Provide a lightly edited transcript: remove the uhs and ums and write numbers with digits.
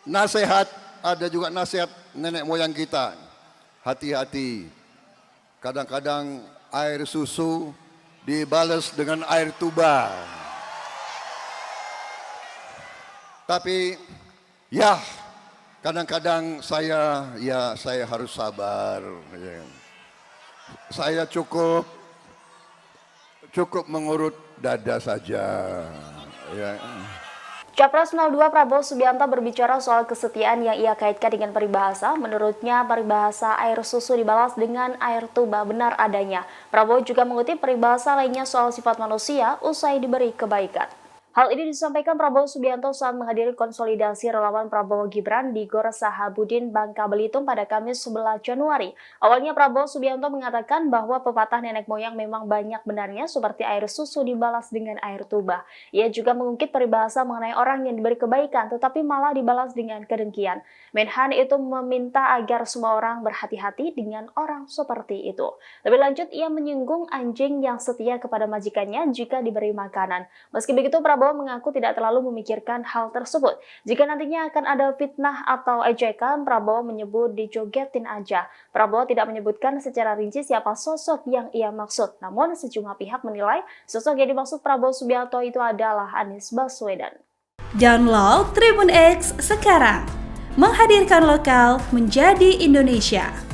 nasihat, ada juga nasihat nenek moyang kita. Hati-hati, kadang-kadang air susu dibalas dengan air tuba. Tapi ya kadang-kadang saya harus sabar. Saya cukup mengurut dada saja. Ya. Capres 02 Prabowo Subianto berbicara soal kesetiaan yang ia kaitkan dengan peribahasa. Menurutnya, peribahasa air susu dibalas dengan air tuba benar adanya. Prabowo juga mengutip peribahasa lainnya soal sifat manusia usai diberi kebaikan. Hal ini disampaikan Prabowo Subianto saat menghadiri konsolidasi relawan Prabowo Gibran di Gor Sahabudin, Bangka Belitung pada Kamis 11 Januari. Awalnya Prabowo Subianto mengatakan bahwa pepatah nenek moyang memang banyak benarnya seperti air susu dibalas dengan air tuba. Ia juga mengungkit peribahasa mengenai orang yang diberi kebaikan tetapi malah dibalas dengan kedengkian. Menhan itu meminta agar semua orang berhati-hati dengan orang seperti itu. Lebih lanjut, ia menyinggung anjing yang setia kepada majikannya jika diberi makanan. Meski begitu, Prabowo mengaku tidak terlalu memikirkan hal tersebut. Jika nantinya akan ada fitnah atau ejekan, Prabowo menyebut dijogetin aja. Prabowo tidak menyebutkan secara rinci siapa sosok yang ia maksud. Namun sejumlah pihak menilai sosok yang dimaksud Prabowo Subianto itu adalah Anies Baswedan. Download Tribun X sekarang, menghadirkan lokal menjadi Indonesia.